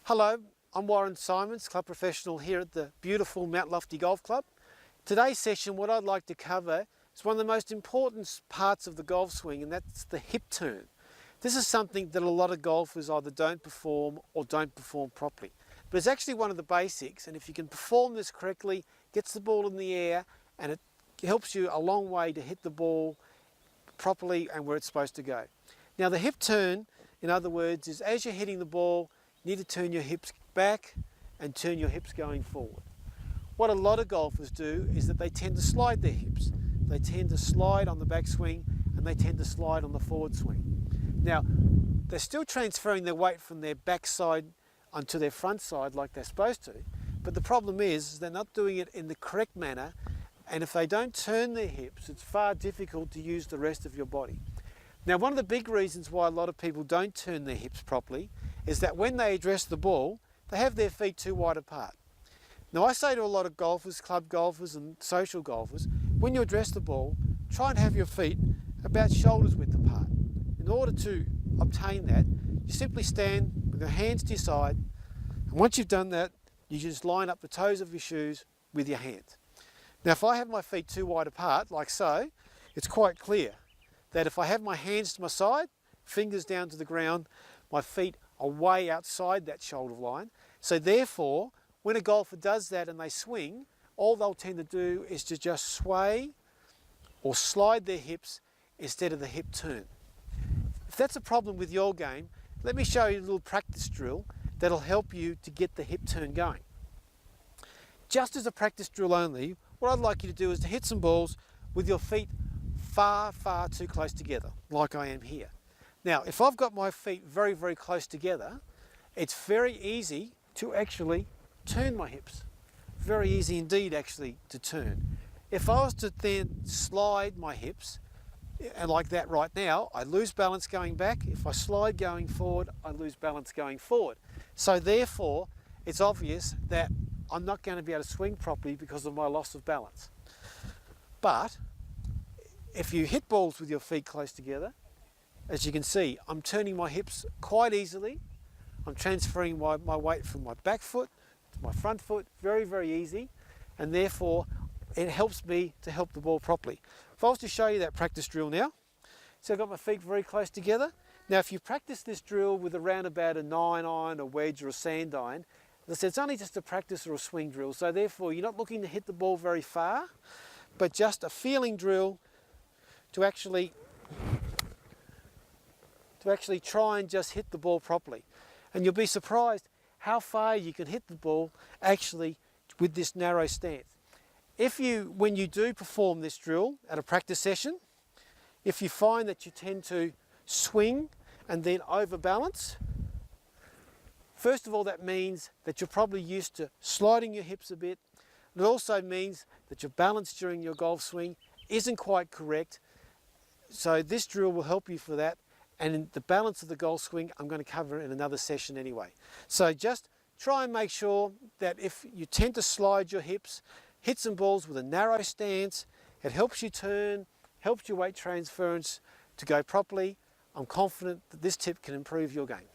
Hello, I'm Warren Simons, club professional here at the beautiful Mount Lofty Golf Club. Today's session, what I'd like to cover is one of the most important parts of the golf swing, and that's the hip turn. This is something that a lot of golfers either don't perform or don't perform properly. But it's actually one of the basics, and if you can perform this correctly, gets the ball in the air, and it helps you a long way to hit the ball properly and where it's supposed to go. Now the hip turn, in other words, is as you're hitting the ball, you need to turn your hips back and turn your hips going forward. What a lot of golfers do is that they tend to slide their hips. They tend to slide on the backswing and they tend to slide on the forward swing. Now, they're still transferring their weight from their backside onto their front side like they're supposed to, but the problem is they're not doing it in the correct manner, and if they don't turn their hips, it's far difficult to use the rest of your body. Now, one of the big reasons why a lot of people don't turn their hips properly is that when they address the ball, they have their feet too wide apart. Now, I say to a lot of golfers, club golfers and social golfers, when you address the ball, try and have your feet about shoulders width apart. In order to obtain that, you simply stand with your hands to your side, and once you've done that, you just line up the toes of your shoes with your hands. Now, if I have my feet too wide apart, like so, it's quite clear that if I have my hands to my side, fingers down to the ground, my feet are way outside that shoulder line. So therefore, when a golfer does that and they swing, all they'll tend to do is to just sway or slide their hips instead of the hip turn. If that's a problem with your game, let me show you a little practice drill that'll help you to get the hip turn going. Just as a practice drill only, what I'd like you to do is to hit some balls with your feet far, far too close together, like I am here. Now, if I've got my feet very, very close together, it's very easy to actually turn my hips. Very easy indeed, actually, to turn. If I was to then slide my hips, and like that right now, I lose balance going back. If I slide going forward, I lose balance going forward. So therefore, it's obvious that I'm not going to be able to swing properly because of my loss of balance. But if you hit balls with your feet close together, as you can see, I'm turning my hips quite easily. I'm transferring my weight from my back foot to my front foot, very, very easy. And therefore, it helps me to help the ball properly. If I was to show you that practice drill now, so I've got my feet very close together. Now, if you practice this drill with around about a 9-iron, a wedge or a sand iron, as I said, it's only just a practice or a swing drill. So therefore, you're not looking to hit the ball very far, but just a feeling drill to actually try and just hit the ball properly. And you'll be surprised how far you can hit the ball actually with this narrow stance. When you do perform this drill at a practice session, if you find that you tend to swing and then overbalance, first of all, that means that you're probably used to sliding your hips a bit. It also means that your balance during your golf swing isn't quite correct. So this drill will help you for that. And in the balance of the golf swing, I'm going to cover in another session anyway. So just try and make sure that if you tend to slide your hips, hit some balls with a narrow stance. It helps you turn, helps your weight transference to go properly. I'm confident that this tip can improve your game.